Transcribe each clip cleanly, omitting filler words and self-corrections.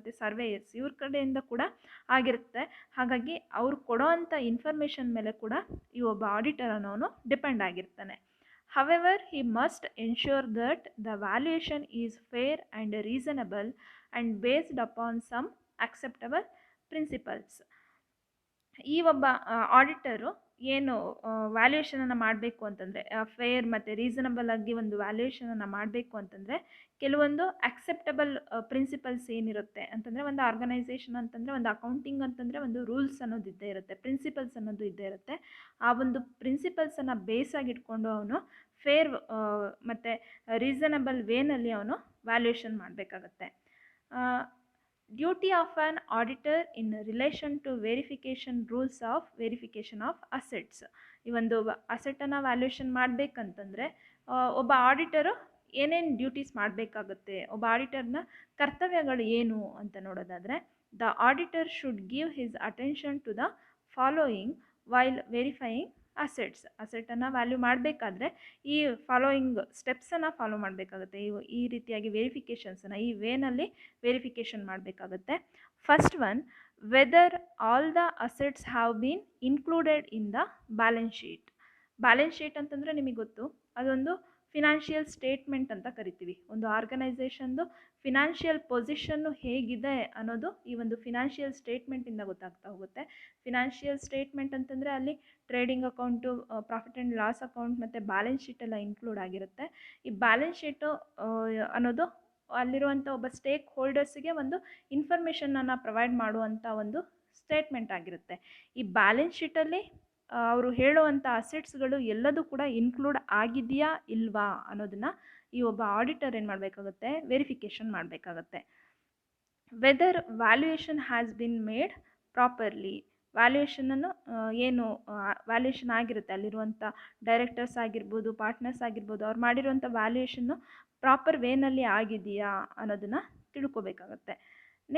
ಮತ್ತು ಸರ್ವೇಯರ್ಸ್ ಇವ್ರ ಕಡೆಯಿಂದ ಕೂಡ ಆಗಿರುತ್ತೆ. ಹಾಗಾಗಿ ಅವ್ರು ಕೊಡೋ ಅಂಥ ಇನ್ಫಾರ್ಮೇಷನ್ ಮೇಲೆ ಕೂಡ ಈ ಒಬ್ಬ ಆಡಿಟರ್ ಅನ್ನೋನು ಡಿಪೆಂಡ್ ಆಗಿರ್ತಾನೆ. However, he must ensure that the valuation is fair and reasonable and based upon some acceptable principles. ಈ ಒಬ್ಬ ಆಡಿಟರು ಏನು ವ್ಯಾಲ್ಯೂಯೇಷನನ್ನು ಮಾಡಬೇಕು ಅಂತಂದರೆ, ಫೇರ್ ಮತ್ತು ರೀಸನಬಲ್ ಆಗಿ ಒಂದು ವ್ಯಾಲ್ಯೂಯೇಷನನ್ನು ಮಾಡಬೇಕು ಅಂತಂದರೆ ಕೆಲವೊಂದು ಅಕ್ಸೆಪ್ಟಬಲ್ ಪ್ರಿನ್ಸಿಪಲ್ಸ್ ಏನಿರುತ್ತೆ ಅಂತಂದರೆ, ಒಂದು ಆರ್ಗನೈಸೇಷನ್ ಅಂತಂದರೆ, ಒಂದು ಅಕೌಂಟಿಂಗ್ ಅಂತಂದರೆ ಒಂದು ರೂಲ್ಸ್ ಅನ್ನೋದು ಇದ್ದೇ ಇರುತ್ತೆ, ಪ್ರಿನ್ಸಿಪಲ್ಸ್ ಅನ್ನೋದು ಇದ್ದೇ ಇರುತ್ತೆ. ಆ ಒಂದು ಪ್ರಿನ್ಸಿಪಲ್ಸನ್ನು ಬೇಸಾಗಿ ಇಟ್ಕೊಂಡು ಅವನು ಫೇರ್ ಮತ್ತು ರೀಸನಬಲ್ ವೇನಲ್ಲಿ ಅವನು ವ್ಯಾಲ್ಯೂಯೇಷನ್ ಮಾಡಬೇಕಾಗತ್ತೆ. Duty of an auditor in relation to rules of verification of assets. ಈ ಒಂದು ಅಸೆಟನ್ನು ವ್ಯಾಲ್ಯೂಯೇಷನ್ ಮಾಡಬೇಕಂತಂದರೆ ಒಬ್ಬ ಆಡಿಟರು ಏನೇನು ಡ್ಯೂಟೀಸ್ ಮಾಡಬೇಕಾಗುತ್ತೆ, ಒಬ್ಬ ಆಡಿಟರ್ನ ಕರ್ತವ್ಯಗಳು ಏನು ಅಂತ ನೋಡೋದಾದರೆ, the auditor should give his attention to the following while verifying assets. ಅಸೆಟನ್ನು ವ್ಯಾಲ್ಯೂ ಮಾಡಬೇಕಾದ್ರೆ ಈ ಫಾಲೋಯಿಂಗ್ ಸ್ಟೆಪ್ಸನ್ನು ಫಾಲೋ ಮಾಡಬೇಕಾಗುತ್ತೆ. ಈ ರೀತಿಯಾಗಿ ವೆರಿಫಿಕೇಷನ್ಸನ್ನು ಈ ವೇನಲ್ಲಿ ವೆರಿಫಿಕೇಷನ್ ಮಾಡಬೇಕಾಗುತ್ತೆ. First one, whether all the assets have been included in the balance sheet. Balance sheet ಅಂತಂದರೆ ನಿಮಗೆ ಗೊತ್ತು, ಅದೊಂದು ಫಿನಾನ್ಷಿಯಲ್ ಸ್ಟೇಟ್ಮೆಂಟ್ ಅಂತ ಕರಿತೀವಿ. ಒಂದು ಆರ್ಗನೈಸೇಷನ್ದು ಫಿನಾನ್ಷಿಯಲ್ ಪೊಸಿಷನ್ನು ಹೇಗಿದೆ ಅನ್ನೋದು ಈ ಒಂದು ಫಿನಾನ್ಷಿಯಲ್ ಸ್ಟೇಟ್ಮೆಂಟಿಂದ ಗೊತ್ತಾಗ್ತಾ ಹೋಗುತ್ತೆ. ಫಿನಾನ್ಷಿಯಲ್ ಸ್ಟೇಟ್ಮೆಂಟ್ ಅಂತಂದರೆ ಅಲ್ಲಿ trading account, profit and loss account ಮತ್ತು ಬ್ಯಾಲೆನ್ಸ್ ಶೀಟೆಲ್ಲ ಇನ್ಕ್ಲೂಡ್ ಆಗಿರುತ್ತೆ. ಈ ಬ್ಯಾಲೆನ್ಸ್ ಶೀಟು ಅನ್ನೋದು ಅಲ್ಲಿರುವಂಥ ಒಬ್ಬ ಸ್ಟೇಕ್ ಹೋಲ್ಡರ್ಸಿಗೆ ಒಂದು ಇನ್ಫಾರ್ಮೇಷನನ್ನು ಪ್ರೊವೈಡ್ ಮಾಡುವಂಥ ಒಂದು ಸ್ಟೇಟ್ಮೆಂಟ್ ಆಗಿರುತ್ತೆ. ಈ ಬ್ಯಾಲೆನ್ಸ್ ಶೀಟಲ್ಲಿ ಅವರು ಹೇಳುವಂಥ ಅಸೆಟ್ಸ್ಗಳು ಎಲ್ಲದೂ ಕೂಡ ಇನ್ಕ್ಲೂಡ್ ಆಗಿದೆಯಾ ಇಲ್ವಾ ಅನ್ನೋದನ್ನು ಈ ಒಬ್ಬ ಆಡಿಟರ್ ಏನು ಮಾಡಬೇಕಾಗುತ್ತೆ, ವೆರಿಫಿಕೇಷನ್ ಮಾಡಬೇಕಾಗತ್ತೆ. Whether valuation has been made properly. ವ್ಯಾಲ್ಯೂಯೇಷನನ್ನು ಏನು ವ್ಯಾಲ್ಯೂಯೇಷನ್ ಆಗಿರುತ್ತೆ, ಅಲ್ಲಿರುವಂಥ ಡೈರೆಕ್ಟರ್ಸ್ ಆಗಿರ್ಬೋದು, ಪಾರ್ಟ್ನರ್ಸ್ ಆಗಿರ್ಬೋದು, ಅವ್ರು ಮಾಡಿರುವಂಥ ವ್ಯಾಲ್ಯೂಯೇಷನ್ನು ಪ್ರಾಪರ್ ವೇನಲ್ಲಿ ಆಗಿದೆಯಾ ಅನ್ನೋದನ್ನು ತಿಳ್ಕೊಬೇಕಾಗತ್ತೆ.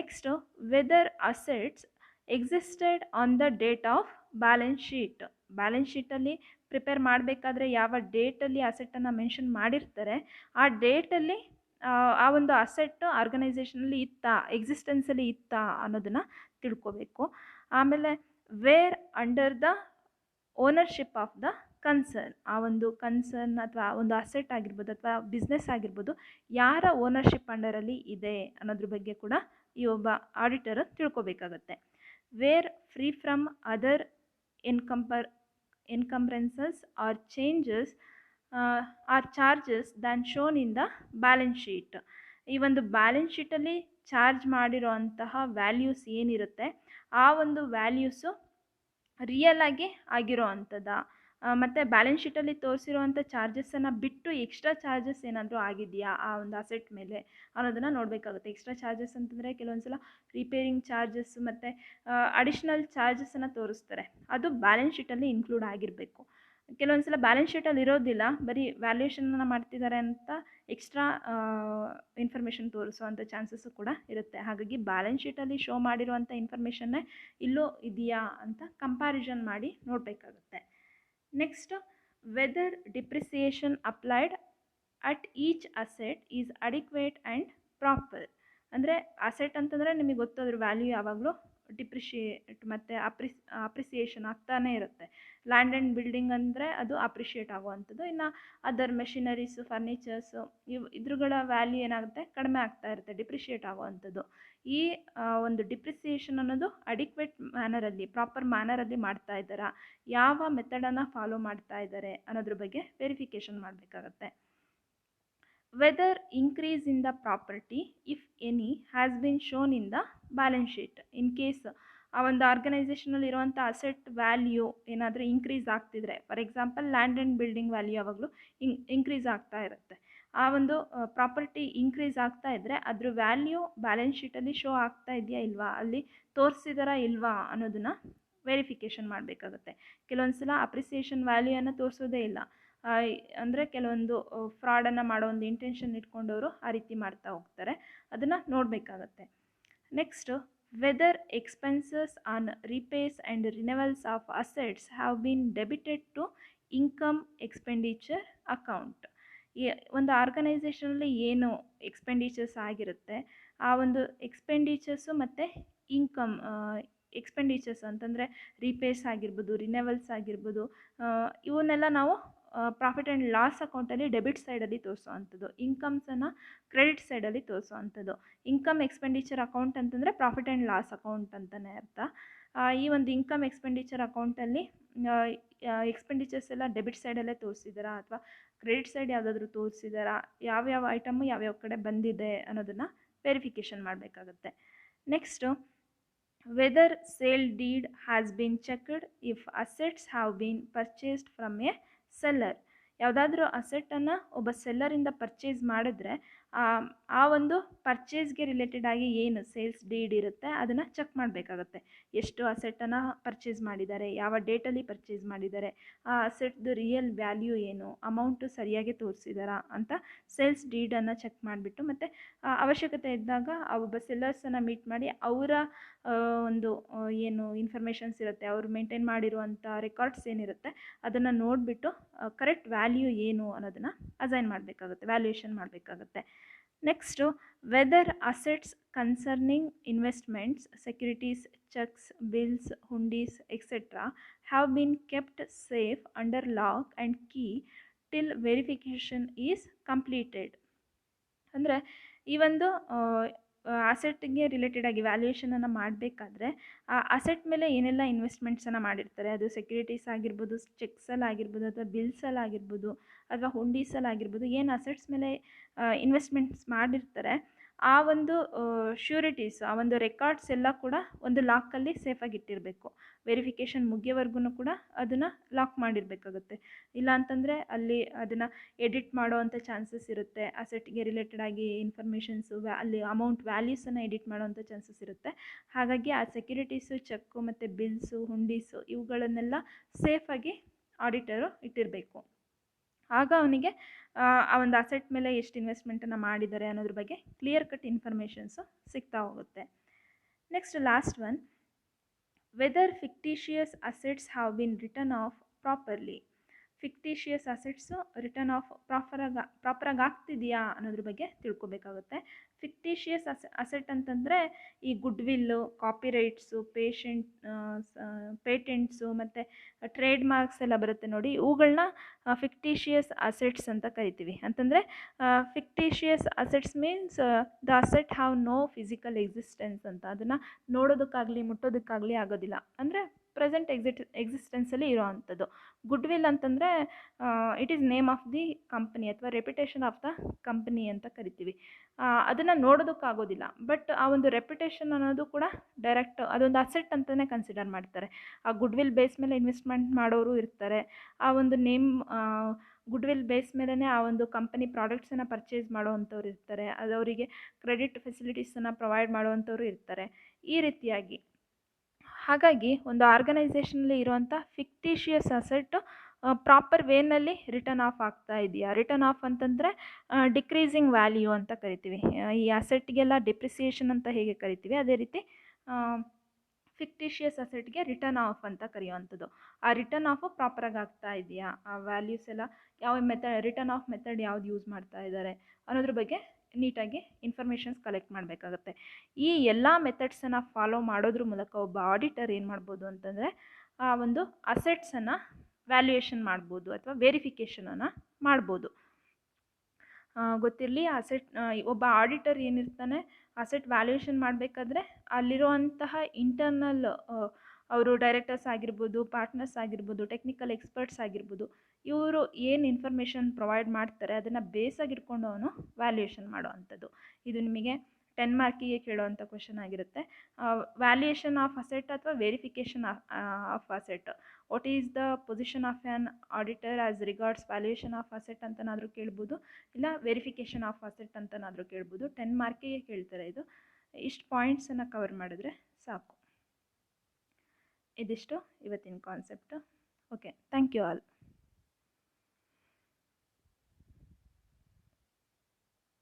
Next, whether assets existed on the date of balance sheet. Balance ಶೀಟಲ್ಲಿ ಪ್ರಿಪೇರ್ ಮಾಡಬೇಕಾದ್ರೆ ಯಾವ ಡೇಟಲ್ಲಿ ಅಸೆಟ್ಟನ್ನು ಮೆನ್ಷನ್ ಮಾಡಿರ್ತಾರೆ ಆ ಡೇಟಲ್ಲಿ ಆ ಒಂದು ಅಸೆಟ್ ಆರ್ಗನೈಸೇಷನಲ್ಲಿ ಇತ್ತಾ, ಎಕ್ಸಿಸ್ಟೆನ್ಸಲ್ಲಿ ಇತ್ತಾ ಅನ್ನೋದನ್ನು ತಿಳ್ಕೊಬೇಕು. ಆಮೇಲೆ where under the ownership of the concern. ಆ ಒಂದು ಕನ್ಸರ್ನ್ ಅಥವಾ ಒಂದು ಅಸೆಟ್ ಆಗಿರ್ಬೋದು ಅಥವಾ ಬಿಸ್ನೆಸ್ ಆಗಿರ್ಬೋದು ಯಾರ ಓನರ್ಶಿಪ್ ಅಂಡರಲ್ಲಿ ಇದೆ ಅನ್ನೋದ್ರ ಬಗ್ಗೆ ಕೂಡ ಈ ಒಬ್ಬ ಆಡಿಟರ್ ತಿಳ್ಕೊಬೇಕಾಗತ್ತೆ. Were free from other encumbrances or changes or charges than shown in the balance sheet. ಈ ಒಂದು ಬ್ಯಾಲೆನ್ಸ್ ಶೀಟಲ್ಲಿ ಚಾರ್ಜ್ ಮಾಡಿರೋ ಅಂತಹ ವ್ಯಾಲ್ಯೂಸ್ ಏನಿರುತ್ತೆ ಆ ಒಂದು ವ್ಯಾಲ್ಯೂಸು ರಿಯಲ್ ಆಗಿ ಆಗಿರೋ ಅಂಥದ್ದ, ಮತ್ತು ಬ್ಯಾಲೆನ್ಸ್ ಶೀಟಲ್ಲಿ ತೋರಿಸಿರುವಂಥ ಚಾರ್ಜಸ್ಸನ್ನು ಬಿಟ್ಟು ಎಕ್ಸ್ಟ್ರಾ ಚಾರ್ಜಸ್ ಏನಾದರೂ ಆಗಿದೆಯಾ ಆ ಒಂದು ಅಸೆಟ್ ಮೇಲೆ ಅನ್ನೋದನ್ನು ನೋಡಬೇಕಾಗುತ್ತೆ. ಎಕ್ಸ್ಟ್ರಾ ಚಾರ್ಜಸ್ ಅಂತಂದರೆ ಕೆಲವೊಂದು ಸಲ ರಿಪೇರಿಂಗ್ ಚಾರ್ಜಸ್ ಮತ್ತು ಅಡಿಷ್ನಲ್ ಚಾರ್ಜಸನ್ನು ತೋರಿಸ್ತಾರೆ, ಅದು ಬ್ಯಾಲೆನ್ಸ್ ಶೀಟಲ್ಲಿ ಇನ್ಕ್ಲೂಡ್ ಆಗಿರಬೇಕು. ಕೆಲವೊಂದು ಸಲ ಬ್ಯಾಲೆನ್ಸ್ ಶೀಟಲ್ಲಿ ಇರೋದಿಲ್ಲ, ಬರೀ ವ್ಯಾಲ್ಯೂಯೇಷನನ್ನು ಮಾಡ್ತಿದ್ದಾರೆ ಅಂತ ಎಕ್ಸ್ಟ್ರಾ ಇನ್ಫಾರ್ಮೇಷನ್ ತೋರಿಸುವಂಥ ಚಾನ್ಸಸ್ಸು ಕೂಡ ಇರುತ್ತೆ. ಹಾಗಾಗಿ ಬ್ಯಾಲೆನ್ಸ್ ಶೀಟಲ್ಲಿ ಶೋ ಮಾಡಿರುವಂಥ ಇನ್ಫಾರ್ಮೇಷನ್ನೇ ಇಲ್ಲೂ ಇದೆಯಾ ಅಂತ ಕಂಪ್ಯಾರಿಸನ್ ಮಾಡಿ ನೋಡಬೇಕಾಗುತ್ತೆ. Next, whether depreciation applied at each asset is adequate and proper. ಅಂದರೆ ಅಸೆಟ್ ಅಂತಂದರೆ ನಿಮಗೆ ಗೊತ್ತಾದ್ರ ವ್ಯಾಲ್ಯೂ ಯಾವಾಗಲೂ ಡಿಪ್ರಿಷಿಯೇಟ್ ಮತ್ತು ಅಪ್ರಿಸಿಯೇಷನ್ ಆಗ್ತಾನೇ ಇರುತ್ತೆ. ಲ್ಯಾಂಡ್ ಆ್ಯಂಡ್ ಬಿಲ್ಡಿಂಗ್ ಅಂದರೆ ಅದು ಅಪ್ರಿಷಿಯೇಟ್ ಆಗುವಂಥದ್ದು. ಇನ್ನು ಅದರ್ ಮೆಷಿನರೀಸು, ಫರ್ನಿಚರ್ಸು ಇದ್ರುಗಳ ವ್ಯಾಲ್ಯೂ ಏನಾಗುತ್ತೆ, ಕಡಿಮೆ ಆಗ್ತಾ ಇರುತ್ತೆ, ಡಿಪ್ರಿಷಿಯೇಟ್ ಆಗುವಂಥದ್ದು. ಈ ಒಂದು ಡಿಪ್ರಿಸಿಯೇಷನ್ ಅನ್ನೋದು ಅಡಿಕ್ವೇಟ್ ಮ್ಯಾನರಲ್ಲಿ, ಪ್ರಾಪರ್ ಮ್ಯಾನರಲ್ಲಿ ಮಾಡ್ತಾ ಇದ್ದಾರಾ, ಯಾವ ಮೆಥಡನ್ನು ಫಾಲೋ ಮಾಡ್ತಾ ಇದ್ದಾರೆ ಅನ್ನೋದ್ರ ಬಗ್ಗೆ ವೆರಿಫಿಕೇಷನ್ ಮಾಡಬೇಕಾಗತ್ತೆ. Whether increase in the property if any has been shown in the balance sheet. In case ಆ ಒಂದು ಆರ್ಗನೈಸೇಷನಲ್ಲಿ ಇರುವಂಥ ಅಸೆಟ್ ವ್ಯಾಲ್ಯೂ ಏನಾದರೂ ಇನ್ಕ್ರೀಸ್ ಆಗ್ತಿದ್ರೆ, for example land and building value ಯಾವಾಗಲೂ ಇನ್ಕ್ರೀಸ್ ಆಗ್ತಾ ಇರುತ್ತೆ. ಆ ಒಂದು ಪ್ರಾಪರ್ಟಿ ಇನ್ಕ್ರೀಸ್ ಆಗ್ತಾ ಇದ್ದರೆ ಅದ್ರ ವ್ಯಾಲ್ಯೂ ಬ್ಯಾಲೆನ್ಸ್ ಶೀಟಲ್ಲಿ ಶೋ ಆಗ್ತಾ ಇದೆಯಾ ಇಲ್ವಾ, ಅಲ್ಲಿ ತೋರಿಸಿದಾರಾ ಇಲ್ವಾ ಅನ್ನೋದನ್ನು ವೆರಿಫಿಕೇಷನ್ ಮಾಡಬೇಕಾಗುತ್ತೆ. ಕೆಲವೊಂದು ಸಲ ಅಪ್ರಿಸಿಯೇಷನ್ ವ್ಯಾಲ್ಯೂಯನ್ನು ತೋರಿಸೋದೇ ಇಲ್ಲ, ಅಂದರೆ ಕೆಲವೊಂದು ಫ್ರಾಡನ್ನು ಮಾಡೋ ಒಂದು ಇಂಟೆನ್ಷನ್ ಇಟ್ಕೊಂಡವರು ಆ ರೀತಿ ಮಾಡ್ತಾ ಹೋಗ್ತಾರೆ, ಅದನ್ನು ನೋಡಬೇಕಾಗತ್ತೆ. Next, whether expenses on repairs and renewals of assets have been debited to income expenditure account. ಈ ಒಂದು ಆರ್ಗನೈಸೇಷನಲ್ಲಿ ಏನು ಎಕ್ಸ್ಪೆಂಡಿಚರ್ಸ್ ಆಗಿರುತ್ತೆ ಆ ಒಂದು ಎಕ್ಸ್ಪೆಂಡಿಚರ್ಸು ಮತ್ತು ಇನ್ಕಮ್ ಎಕ್ಸ್ಪೆಂಡಿಚರ್ಸ್ ಅಂತಂದರೆ ರೀಪೇಸ್ ಆಗಿರ್ಬೋದು, ರಿನೆವಲ್ಸ್ ಆಗಿರ್ಬೋದು, ಇವನ್ನೆಲ್ಲ ನಾವು ಪ್ರಾಫಿಟ್ ಆ್ಯಂಡ್ ಲಾಸ್ ಅಕೌಂಟಲ್ಲಿ ಡೆಬಿಟ್ ಸೈಡಲ್ಲಿ ತೋರಿಸೋ ಅಂಥದ್ದು. ಇನ್ಕಮ್ಸನ್ನು ಕ್ರೆಡಿಟ್ ಸೈಡಲ್ಲಿ ತೋರಿಸೋ ಅಂಥದ್ದು. ಇನ್ಕಮ್ ಎಕ್ಸ್ಪೆಂಡಿಚರ್ ಅಕೌಂಟ್ ಅಂತಂದರೆ ಪ್ರಾಫಿಟ್ ಆ್ಯಂಡ್ ಲಾಸ್ ಅಕೌಂಟ್ ಅಂತಲೇ ಅರ್ಥ. ಈ ಒಂದು ಇನ್ಕಮ್ ಎಕ್ಸ್ಪೆಂಡಿಚರ್ ಅಕೌಂಟಲ್ಲಿ ಎಕ್ಸ್ಪೆಂಡಿಚರ್ಸ್ ಎಲ್ಲ ಡೆಬಿಟ್ ಸೈಡಲ್ಲೇ ತೋರಿಸಿದಾರಾ ಅಥವಾ ಕ್ರೆಡಿಟ್ ಸೈಡ್ ಯಾವುದಾದ್ರೂ ತೋರಿಸಿದಾರಾ, ಯಾವ್ಯಾವ ಐಟಮು ಯಾವ್ಯಾವ ಕಡೆ ಬಂದಿದೆ ಅನ್ನೋದನ್ನು ವೆರಿಫಿಕೇಷನ್ ಮಾಡಬೇಕಾಗತ್ತೆ. Next, whether sale deed has been checked if assets have been purchased from a seller. ಯಾವುದಾದ್ರೂ ಅಸೆಟ್ಟನ್ನು ಒಬ್ಬ ಸೆಲ್ಲರಿಂದ ಪರ್ಚೇಸ್ ಮಾಡಿದ್ರೆ ಆ ಒಂದು ಪರ್ಚೇಸ್ಗೆ ರಿಲೇಟೆಡ್ ಆಗಿ ಏನು ಸೇಲ್ಸ್ ಡೀಡ್ ಇರುತ್ತೆ ಅದನ್ನು ಚೆಕ್ ಮಾಡಬೇಕಾಗತ್ತೆ. ಎಷ್ಟು ಅಸೆಟ್ಟನ್ನು ಪರ್ಚೇಸ್ ಮಾಡಿದ್ದಾರೆ, ಯಾವ ಡೇಟಲ್ಲಿ ಪರ್ಚೇಸ್ ಮಾಡಿದ್ದಾರೆ, ಆ ಅಸೆಟ್ದು ರಿಯಲ್ ವ್ಯಾಲ್ಯೂ ಏನು, ಅಮೌಂಟು ಸರಿಯಾಗಿ ತೋರಿಸಿದಾರಾ ಅಂತ ಸೇಲ್ಸ್ ಡೀಡನ್ನು ಚೆಕ್ ಮಾಡಿಬಿಟ್ಟು, ಮತ್ತು ಅವಶ್ಯಕತೆ ಇದ್ದಾಗ ಆ ಒಬ್ಬ ಸೆಲ್ಲರ್ಸನ್ನು ಮೀಟ್ ಮಾಡಿ ಅವರ ಒಂದು ಏನು ಇನ್ಫಾರ್ಮೇಷನ್ಸ್ ಇರುತ್ತೆ, ಅವರು ಮೇಂಟೈನ್ ಮಾಡಿರುವಂಥ ರೆಕಾರ್ಡ್ಸ್ ಏನಿರುತ್ತೆ ಅದನ್ನು ನೋಡಿಬಿಟ್ಟು ಕರೆಕ್ಟ್ ವ್ಯಾಲ್ಯೂ ಏನು ಅನ್ನೋದನ್ನು ಅಸೈನ್ ಮಾಡಬೇಕಾಗುತ್ತೆ, ವ್ಯಾಲ್ಯೂಯೇಷನ್ ಮಾಡಬೇಕಾಗುತ್ತೆ. Next, whether assets concerning investments, securities, cheques, bills, hundis etcetera have been kept safe under lock and key till verification is completed. ಅಂದರೆ ಈ ಒಂದು ಅಸೆಟ್ಗೆ ರಿಲೇಟೆಡ್ ಆಗಿ ವ್ಯಾಲ್ಯೂಯೇಷನನ್ನು ಮಾಡಬೇಕಾದ್ರೆ ಆ ಅಸೆಟ್ ಮೇಲೆ ಏನೆಲ್ಲ ಇನ್ವೆಸ್ಟ್ಮೆಂಟ್ಸನ್ನು ಮಾಡಿರ್ತಾರೆ, ಅದು ಸೆಕ್ಯೂರಿಟೀಸ್ ಆಗಿರ್ಬೋದು, ಚೆಕ್ಸಲ್ಲಿ ಆಗಿರ್ಬೋದು, ಅಥವಾ ಬಿಲ್ಸಲ್ಲಿ ಆಗಿರ್ಬೋದು, ಅಥವಾ ಹುಂಡೀಸಲ್ಲಿ ಆಗಿರ್ಬೋದು, ಏನು ಅಸೆಟ್ಸ್ ಮೇಲೆ ಇನ್ವೆಸ್ಟ್ಮೆಂಟ್ಸ್ ಮಾಡಿರ್ತಾರೆ ಆ ಒಂದು ಶ್ಯೂರಿಟೀಸ್, ಆ ಒಂದು ರೆಕಾರ್ಡ್ಸ್ ಎಲ್ಲ ಕೂಡ ಒಂದು ಲಾಕಲ್ಲಿ ಸೇಫಾಗಿ ಇಟ್ಟಿರಬೇಕು. ವೆರಿಫಿಕೇಷನ್ ಮುಗಿಯೋವರೆಗೂ ಕೂಡ ಅದನ್ನು ಲಾಕ್ ಮಾಡಿರಬೇಕಾಗುತ್ತೆ. ಇಲ್ಲ ಅಂತಂದರೆ ಅಲ್ಲಿ ಅದನ್ನು ಎಡಿಟ್ ಮಾಡೋ ಅಂಥ ಚಾನ್ಸಸ್ ಇರುತ್ತೆ. ಅಸೆಟ್ಗೆ ರಿಲೇಟೆಡ್ ಆಗಿ ಇನ್ಫಾರ್ಮೇಷನ್ಸು ಅಲ್ಲಿ ಅಮೌಂಟ್ ವ್ಯಾಲ್ಯೂಸನ್ನು ಎಡಿಟ್ ಮಾಡೋವಂಥ ಚಾನ್ಸಸ್ ಇರುತ್ತೆ. ಹಾಗಾಗಿ ಆ ಸೆಕ್ಯೂರಿಟೀಸು, ಚೆಕ್ಕು ಮತ್ತು ಬಿಲ್ಸು, ಹುಂಡೀಸು ಇವುಗಳನ್ನೆಲ್ಲ ಸೇಫಾಗಿ ಆಡಿಟರು ಇಟ್ಟಿರಬೇಕು. ಆಗ ಅವನಿಗೆ ಆ ಒಂದು ಅಸೆಟ್ ಮೇಲೆ ಎಷ್ಟು ಇನ್ವೆಸ್ಟ್ಮೆಂಟನ್ನು ಮಾಡಿದ್ದಾರೆ ಅನ್ನೋದ್ರ ಬಗ್ಗೆ ಕ್ಲಿಯರ್ ಕಟ್ ಇನ್ಫಾರ್ಮೇಷನ್ಸು ಸಿಗ್ತಾ ಹೋಗುತ್ತೆ. Next last one, whether fictitious assets have been return off properly. Fictitious assets return off ಪ್ರಾಪರಾಗಿ ಆಗ್ತಿದೆಯಾ ಅನ್ನೋದ್ರ ಬಗ್ಗೆ ತಿಳ್ಕೊಬೇಕಾಗುತ್ತೆ. ಫಿಕ್ಟಿಷಿಯಸ್ ಅಸೆಟ್ ಅಂತಂದರೆ ಈ ಗುಡ್ ವಿಲ್ಲು, ಕಾಪಿರೈಟ್ಸು, ಪೇಟೆಂಟ್ಸು ಮತ್ತು ಟ್ರೇಡ್ ಮಾರ್ಕ್ಸ್ ಎಲ್ಲ ಬರುತ್ತೆ ನೋಡಿ, ಇವುಗಳನ್ನ ಫಿಕ್ಟಿಷಿಯಸ್ ಅಸೆಟ್ಸ್ ಅಂತ ಕರಿತೀವಿ. ಅಂತಂದರೆ fictitious assets means the asset have no physical existence ಅಂತ. ಅದನ್ನು ನೋಡೋದಕ್ಕಾಗಲಿ ಮುಟ್ಟೋದಕ್ಕಾಗಲಿ ಆಗೋದಿಲ್ಲ, ಅಂದರೆ ಪ್ರೆಸೆಂಟ್ ಎಕ್ಸಿಸ್ಟೆನ್ಸಲ್ಲಿ ಇರೋ ಅಂಥದ್ದು. ಗುಡ್ ವಿಲ್ ಅಂತಂದರೆ it is name of the company ಅಥವಾ ರೆಪ್ಯುಟೇಷನ್ ಆಫ್ ದ ಕಂಪನಿ ಅಂತ ಕರಿತೀವಿ. ಅದನ್ನು ನೋಡೋದಕ್ಕಾಗೋದಿಲ್ಲ, ಬಟ್ ಆ ಒಂದು ರೆಪ್ಯುಟೇಷನ್ ಅನ್ನೋದು ಕೂಡ ಡೈರೆಕ್ಟ್ ಅದೊಂದು ಅಸೆಟ್ ಅಂತಲೇ ಕನ್ಸಿಡರ್ ಮಾಡ್ತಾರೆ. ಆ ಗುಡ್ ವಿಲ್ ಬೇಸ್ ಮೇಲೆ ಇನ್ವೆಸ್ಟ್ಮೆಂಟ್ ಮಾಡೋರು ಇರ್ತಾರೆ. ಆ ಒಂದು ನೇಮ್ ಗುಡ್ ವಿಲ್ ಬೇಸ್ ಮೇಲೇ ಆ ಒಂದು ಕಂಪನಿ ಪ್ರಾಡಕ್ಟ್ಸನ್ನು ಪರ್ಚೇಸ್ ಮಾಡೋವಂಥವ್ರು ಇರ್ತಾರೆ. ಅದು ಅವರಿಗೆ ಕ್ರೆಡಿಟ್ ಫೆಸಿಲಿಟೀಸನ್ನು ಪ್ರೊವೈಡ್ ಮಾಡೋವಂಥವ್ರು ಇರ್ತಾರೆ. ಈ ರೀತಿಯಾಗಿ ಹಾಗಾಗಿ ಒಂದು ಆರ್ಗನೈಸೇಷನಲ್ಲಿ ಇರುವಂಥ ಫಿಕ್ಟಿಷಿಯಸ್ ಅಸೆಟ್ ಪ್ರಾಪರ್ ವೇನಲ್ಲಿ ರಿಟರ್ನ್ ಆಫ್ ಆಗ್ತಾ ಇದೆಯಾ. ರಿಟರ್ನ್ ಆಫ್ ಅಂತಂದರೆ ಡಿಕ್ರೀಸಿಂಗ್ ವ್ಯಾಲ್ಯೂ ಅಂತ ಕರಿತೀವಿ. ಈ ಅಸೆಟ್ಗೆಲ್ಲ ಡಿಪ್ರಿಸಿಯೇಷನ್ ಅಂತ ಹೇಗೆ ಕರಿತೀವಿ ಅದೇ ರೀತಿ ಫಿಕ್ಟಿಷಿಯಸ್ ಅಸೆಟ್ಗೆ ರಿಟರ್ನ್ ಆಫ್ ಅಂತ ಕರೆಯುವಂಥದ್ದು. ಆ ರಿಟರ್ನ್ ಆಫು ಪ್ರಾಪರಾಗಿ ಆಗ್ತಾ ಇದೆಯಾ, ಆ ವ್ಯಾಲ್ಯೂಸ್ ಎಲ್ಲ ಯಾವ ರಿಟರ್ನ್ ಆಫ್ ಮೆಥಡ್ ಯಾವ್ದು ಯೂಸ್ ಮಾಡ್ತಾ ಇದ್ದಾರೆ ಅನ್ನೋದ್ರ ಬಗ್ಗೆ ನೀಟಾಗಿ ಇನ್ಫಾರ್ಮೇಷನ್ಸ್ ಕಲೆಕ್ಟ್ ಮಾಡಬೇಕಾಗತ್ತೆ. ಈ ಎಲ್ಲ ಮೆಥಡ್ಸನ್ನು ಫಾಲೋ ಮಾಡೋದ್ರ ಮೂಲಕ ಒಬ್ಬ ಆಡಿಟರ್ ಏನು ಮಾಡ್ಬೋದು ಅಂತಂದರೆ ಆ ಒಂದು ಅಸೆಟ್ಸನ್ನು ವ್ಯಾಲ್ಯೂಯೇಷನ್ ಮಾಡ್ಬೋದು ಅಥವಾ ವೆರಿಫಿಕೇಷನನ್ನು ಮಾಡ್ಬೋದು. ಗೊತ್ತಿರಲಿ, ಅಸೆಟ್ ಒಬ್ಬ ಆಡಿಟರ್ ಏನಿರ್ತಾನೆ ಅಸೆಟ್ ವ್ಯಾಲ್ಯೂಯೇಷನ್ ಮಾಡಬೇಕಾದ್ರೆ ಅಲ್ಲಿರುವಂತಹ ಇಂಟರ್ನಲ್ ಅವರು ಡೈರೆಕ್ಟರ್ಸ್ ಆಗಿರ್ಬೋದು, ಪಾರ್ಟ್ನರ್ಸ್ ಆಗಿರ್ಬೋದು, ಟೆಕ್ನಿಕಲ್ ಎಕ್ಸ್ಪರ್ಟ್ಸ್ ಆಗಿರ್ಬೋದು, ಇವರು ಏನು ಇನ್ಫಾರ್ಮೇಷನ್ ಪ್ರೊವೈಡ್ ಮಾಡ್ತಾರೆ ಅದನ್ನು ಬೇಸಾಗಿ ಇಟ್ಕೊಂಡು ಅವನು ವ್ಯಾಲ್ಯೂಯೇಷನ್ ಮಾಡೋ ಅಂಥದ್ದು. ಇದು ನಿಮಗೆ 10 ಮಾರ್ಕಿಗೆ ಕೇಳೋವಂಥ ಕ್ವೆಶನ್ ಆಗಿರುತ್ತೆ. ವ್ಯಾಲ್ಯೂಯೇಷನ್ ಆಫ್ ಅಸೆಟ್ ಅಥವಾ verification of asset, what is the position of an auditor as regards valuation of asset ಅಂತನಾದರೂ ಕೇಳ್ಬೋದು, ಇಲ್ಲ ವೆರಿಫಿಕೇಷನ್ ಆಫ್ ಅಸೆಟ್ ಅಂತನಾದರೂ ಕೇಳ್ಬೋದು. 10 ಮಾರ್ಕಿಗೆ ಕೇಳ್ತಾರೆ ಇದು. ಇಷ್ಟು ಪಾಯಿಂಟ್ಸನ್ನು ಕವರ್ ಮಾಡಿದ್ರೆ ಸಾಕು. ಇದಿಷ್ಟು ಇವತ್ತಿನ concept. Okay, thank you all.